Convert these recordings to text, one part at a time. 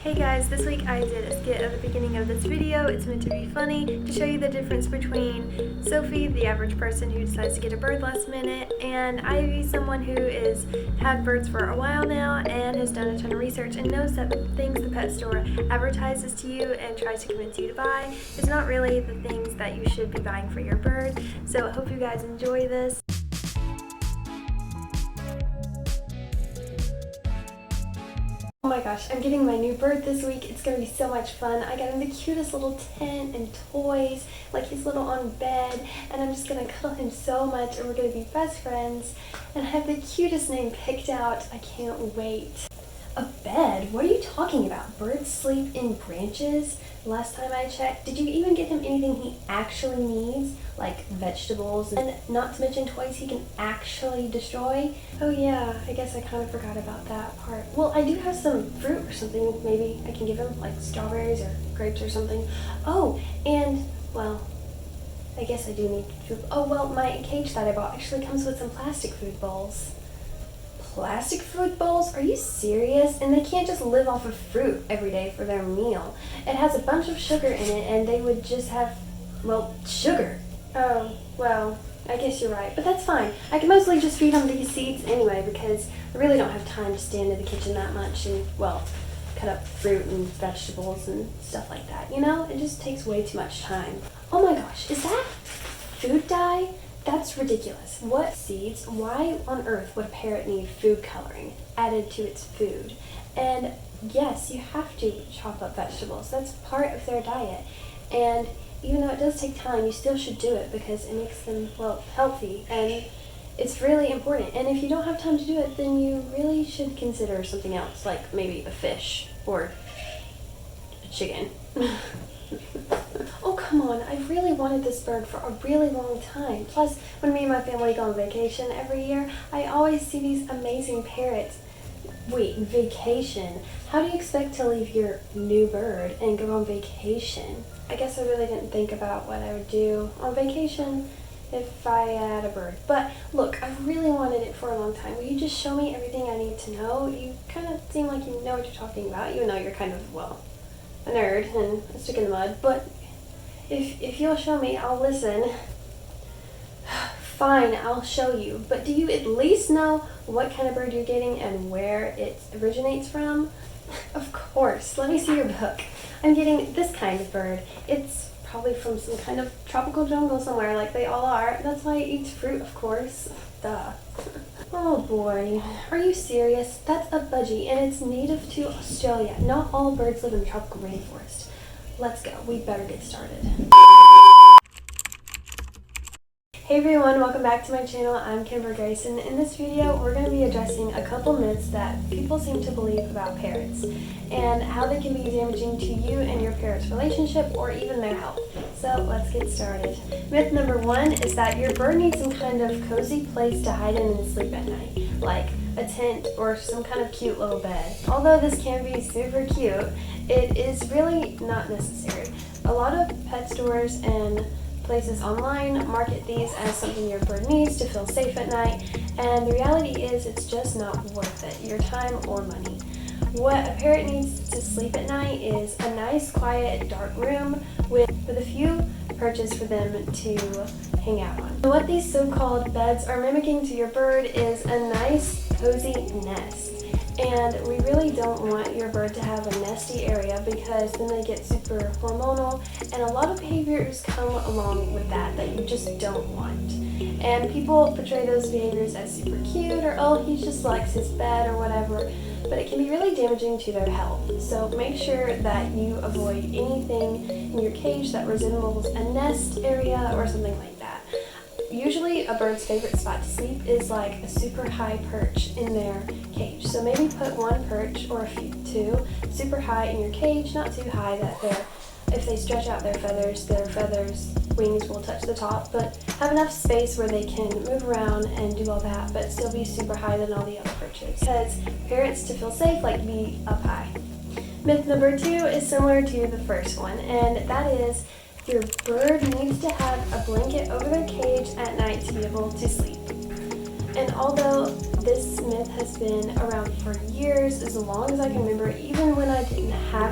Hey guys, this week I did a skit at the beginning of this video. It's meant to be funny, to show you the difference between Sophie, the average person who decides to get a bird last minute, and Ivy, someone who is had birds for a while now and has done a ton of research and knows that the things the pet store advertises to you and tries to convince you to buy is not really the things that you should be buying for your bird. So I hope you guys enjoy this. Oh my gosh, I'm getting my new bird this week. It's gonna be so much fun. I got him the cutest little tent and toys, like he's little on bed, and I'm just gonna cuddle him so much and we're gonna be best friends. And I have the cutest name picked out. I can't wait. A bed? What are you talking about? Birds sleep in branches? Last time I checked, did you even get him anything he actually needs? Like vegetables and not to mention toys he can actually destroy? Oh yeah, I guess I kind of forgot about that part. Well, I do have some fruit or something maybe I can give him, like strawberries or grapes or something. Oh, and, well, I guess I do need food. Oh, well, my cage that I bought actually comes with some plastic food bowls. Plastic food bowls? Are you serious? And they can't just live off of fruit every day for their meal. It has a bunch of sugar in it and they would just have, well, sugar. Oh, well, I guess you're right, but that's fine. I can mostly just feed them these seeds anyway because I really don't have time to stand in the kitchen that much and, well, cut up fruit and vegetables and stuff like that, you know? It just takes way too much time. Oh my gosh, is that food dye? That's ridiculous. What seeds? Why on earth would a parrot need food coloring added to its food? And yes, you have to chop up vegetables. That's part of their diet. And even though it does take time, you still should do it because it makes them, well, healthy. And it's really important. And if you don't have time to do it, then you really should consider something else, like maybe a fish or a chicken. Oh, come on. I really wanted this bird for a really long time. Plus, when me and my family go on vacation every year, I always see these amazing parrots. Wait, vacation? How do you expect to leave your new bird and go on vacation? I guess I really didn't think about what I would do on vacation if I had a bird. But look, I really wanted it for a long time. Will you just show me everything I need to know? You kind of seem like you know what you're talking about, even though you're kind of, well, a nerd and a stick in the mud. But if you'll show me, I'll listen. Fine, I'll show you. But do you at least know what kind of bird you're getting and where it originates from? Of course. Let me see your book. I'm getting this kind of bird. It's probably from some kind of tropical jungle somewhere, like they all are. That's why it eats fruit, of course. Duh. Oh boy. Are you serious? That's a budgie, and it's native to Australia. Not all birds live in the tropical rainforest. Let's go. We better get started. Hey everyone, welcome back to my channel. I'm Kimber Grayson. In this video, we're going to be addressing a couple myths that people seem to believe about parrots and how they can be damaging to you and your parrot's relationship or even their health. So let's get started. Myth number 1 is that your bird needs some kind of cozy place to hide in and sleep at night, like a tent or some kind of cute little bed. Although this can be super cute, it is really not necessary. A lot of pet stores and places online market these as something your bird needs to feel safe at night, and the reality is it's just not worth it, your time or money. What a parrot needs to sleep at night is a nice, quiet, dark room with a few perches for them to hang out on. What these so-called beds are mimicking to your bird is a nice, cozy nest. And we really don't want your bird to have a nesty area because then they get super hormonal and a lot of behaviors come along with that you just don't want. And people portray those behaviors as super cute or, oh, he just likes his bed or whatever, but it can be really damaging to their health. So make sure that you avoid anything in your cage that resembles a nest area or something like that. Usually a bird's favorite spot to sleep is like a super high perch in their cage. So maybe put one perch or two super high in your cage, not too high that if they stretch out their feathers, wings will touch the top, but have enough space where they can move around and do all that, but still be super high than all the other perches. Because parrots, to feel safe, like to be up high. Myth number 2 is similar to the first one, and that is your bird needs to have a blanket over their cage at night to be able to sleep. And although this myth has been around for years, as long as I can remember, even when I didn't have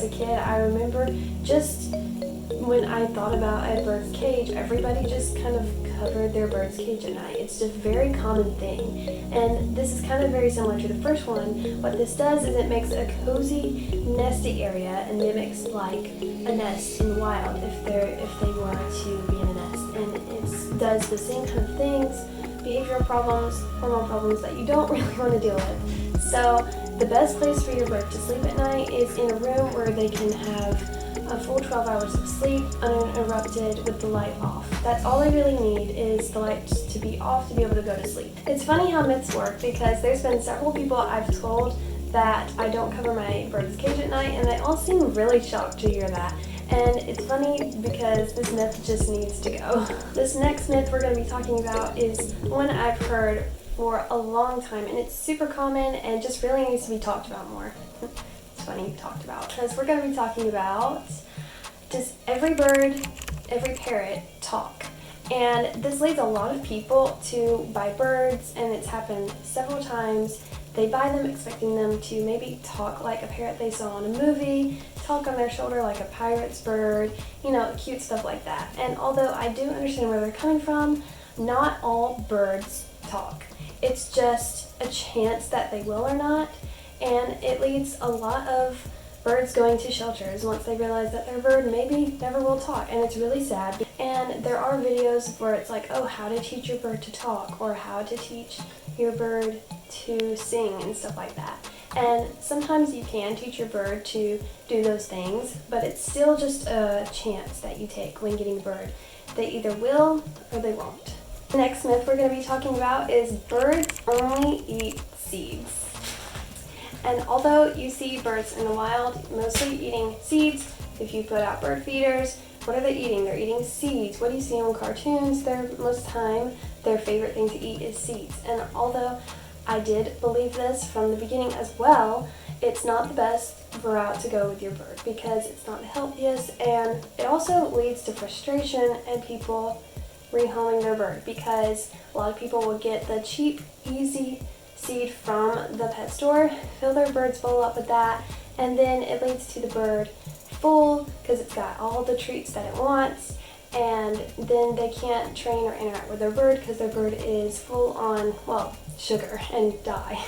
a kid, I remember just when I thought about a bird's cage, everybody just kind of covered their bird's cage at night. It's just a very common thing. And this is kind of very similar to the first one. What this does is it makes a cozy, nesty area and mimics like a nest in the wild if they were to be in a nest. And it does the same kind of things, behavioral problems, hormone problems that you don't really want to deal with. So the best place for your bird to sleep at night is in a room where they can have a full 12 hours of sleep uninterrupted with the light off. That's all they really need, is the lights to be off to be able to go to sleep. It's funny how myths work, because there's been several people I've told that I don't cover my bird's cage at night, and they all seem really shocked to hear that. And it's funny because this myth just needs to go. This next myth we're going to be talking about is one I've heard for a long time, and it's super common and just really needs to be talked about more. Funny talked about, because we're going to be talking about, does every bird, every parrot talk? And this leads a lot of people to buy birds, and it's happened several times. They buy them expecting them to maybe talk like a parrot they saw in a movie, talk on their shoulder like a pirate's bird, you know, cute stuff like that. And although I do understand where they're coming from, not all birds talk. It's just a chance that they will or not. And it leads a lot of birds going to shelters once they realize that their bird maybe never will talk, and it's really sad. And there are videos where it's like, oh, how to teach your bird to talk, or how to teach your bird to sing and stuff like that. And sometimes you can teach your bird to do those things, but it's still just a chance that you take when getting a bird. They either will or they won't. The next myth we're going to be talking about is birds only eat seeds. And although you see birds in the wild mostly eating seeds, if you put out bird feeders, what are they eating? They're eating seeds. What do you see on cartoons? Most of the time, their favorite thing to eat is seeds. And although I did believe this from the beginning as well, it's not the best route to go with your bird, because it's not the healthiest, and it also leads to frustration and people rehoming their bird, because a lot of people will get the cheap, easy seed from the pet store, fill their bird's bowl up with that, and then it leads to the bird full because it's got all the treats that it wants, and then they can't train or interact with their bird because their bird is full on, well, sugar and die.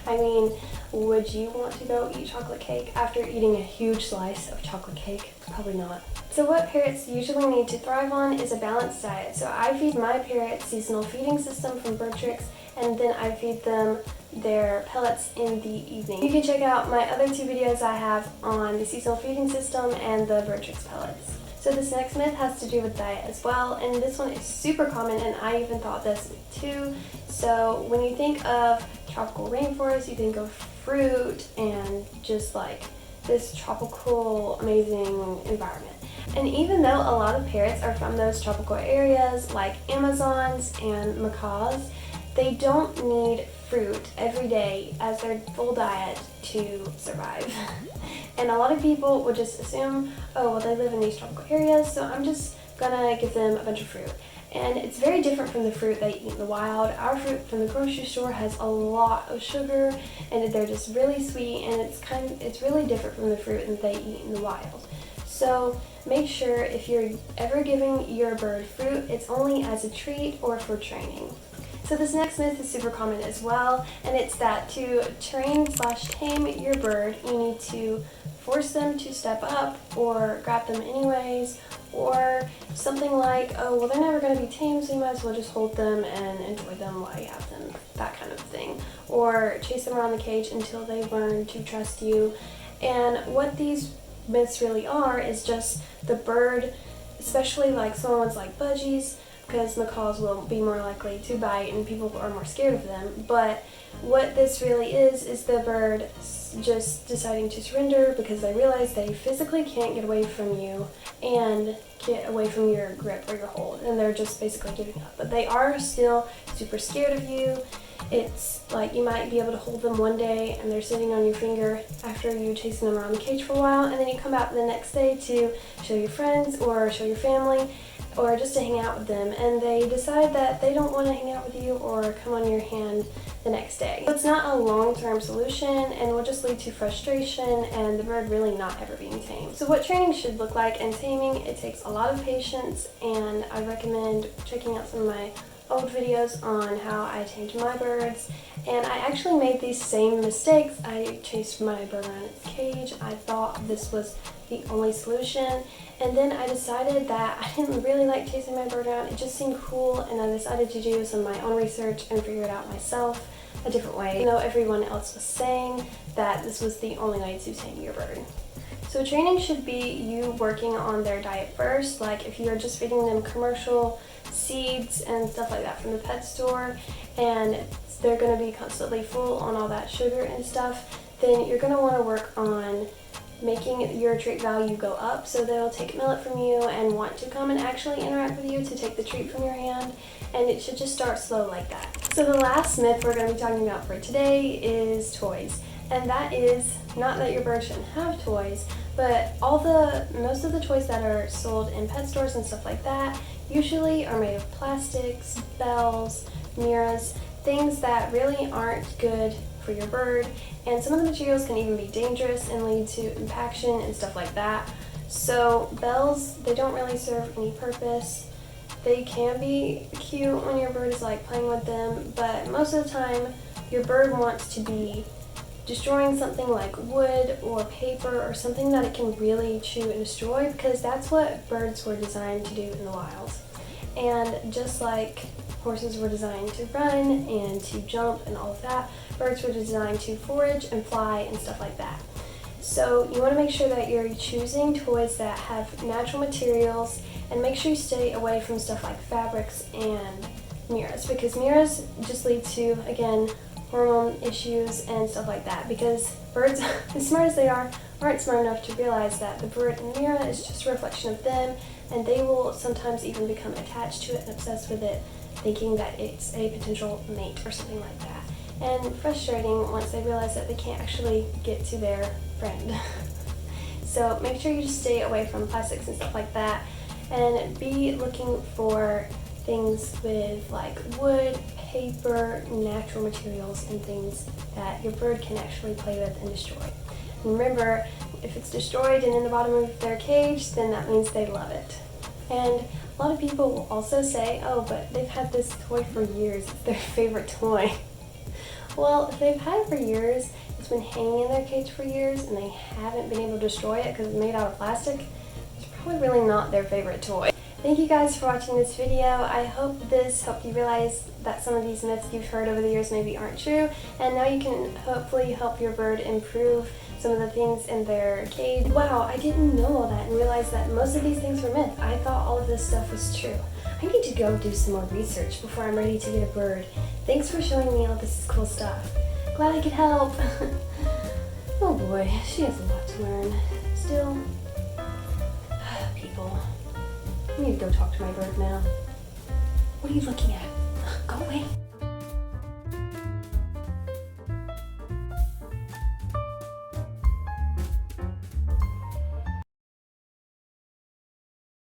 I mean, would you want to go eat chocolate cake after eating a huge slice of chocolate cake? Probably not. So what parrots usually need to thrive on is a balanced diet. So I feed my parrots seasonal feeding system from Bird Tricks, and then I feed them their pellets in the evening. You can check out my other two videos I have on the seasonal feeding system and the Bird Tricks pellets. So this next myth has to do with diet as well, and this one is super common, and I even thought this too. So when you think of tropical rainforest, you think of fruit and just like this tropical, amazing environment. And even though a lot of parrots are from those tropical areas like Amazons and macaws, they don't need fruit every day as their full diet to survive. And a lot of people would just assume, oh, well, they live in these tropical areas, so I'm just gonna give them a bunch of fruit. And it's very different from the fruit they eat in the wild. Our fruit from the grocery store has a lot of sugar, and they're just really sweet, and it's really different from the fruit that they eat in the wild. So make sure if you're ever giving your bird fruit, it's only as a treat or for training. So this next myth is super common as well, and it's that to train/tame your bird, you need to force them to step up or grab them anyways, or something like, oh, well, they're never going to be tamed, so you might as well just hold them and enjoy them while you have them, that kind of thing. Or chase them around the cage until they learn to trust you. And what these myths really are is just the bird, especially like small ones like budgies, because macaws will be more likely to bite and people are more scared of them. But what this really is the bird just deciding to surrender because they realize they physically can't get away from you and get away from your grip or your hold, and they're just basically giving up. But they are still super scared of you. It's like you might be able to hold them one day and they're sitting on your finger after you chasing them around the cage for a while, and then you come out the next day to show your friends or show your family or just to hang out with them, and they decide that they don't want to hang out with you or come on your hand the next day. So it's not a long-term solution and will just lead to frustration and the bird really not ever being tamed. So what training should look like and taming, it takes a lot of patience, and I recommend checking out some of my old videos on how I tamed my birds. And I actually made these same mistakes. I chased my bird around its cage. I thought this was the only solution, and then I decided that I didn't really like chasing my bird around. It just seemed cool, and I decided to do some of my own research and figure it out myself a different way, even though everyone else was saying that this was the only way to tame your bird. So training should be you working on their diet first. Like if you're just feeding them commercial seeds and stuff like that from the pet store, and they're going to be constantly full on all that sugar and stuff, then you're going to want to work on making your treat value go up so they'll take millet from you and want to come and actually interact with you to take the treat from your hand, and it should just start slow like that. So the last myth we're going to be talking about for today is toys, and that is not that your bird shouldn't have toys, but most of the toys that are sold in pet stores and stuff like that usually are made of plastics, bells, mirrors, things that really aren't good for your bird, and some of the materials can even be dangerous and lead to impaction and stuff like that. So bells, they don't really serve any purpose. They can be cute when your bird is like playing with them, but most of the time your bird wants to be destroying something like wood or paper or something that it can really chew and destroy, because that's what birds were designed to do in the wild. And just like horses were designed to run and to jump and all of that, birds were designed to forage and fly and stuff like that. So you want to make sure that you're choosing toys that have natural materials, and make sure you stay away from stuff like fabrics and mirrors, because mirrors just lead to, again, hormone issues and stuff like that, because birds, as smart as they are, aren't smart enough to realize that the bird in the mirror is just a reflection of them, and they will sometimes even become attached to it and obsessed with it, thinking that it's a potential mate or something like that. And frustrating once they realize that they can't actually get to their friend. So make sure you just stay away from plastics and stuff like that, and be looking for things with like wood, paper, natural materials, and things that your bird can actually play with and destroy. And remember, if it's destroyed and in the bottom of their cage, then that means they love it. And a lot of people will also say, oh, but they've had this toy for years, it's their favorite toy. Well, if they've had it for years, it's been hanging in their cage for years, and they haven't been able to destroy it because it's made out of plastic, it's probably really not their favorite toy. Thank you guys for watching this video. I hope this helped you realize that some of these myths you've heard over the years maybe aren't true, and now you can hopefully help your bird improve some of the things in their cage. Wow, I didn't know all that and realize that most of these things were myth. I thought all of this stuff was true. I need to go do some more research before I'm ready to get a bird. Thanks for showing me all this cool stuff. Glad I could help. Oh boy, she has a lot to learn. Still, people. I need to go talk to my bird now. What are you looking at? Go away.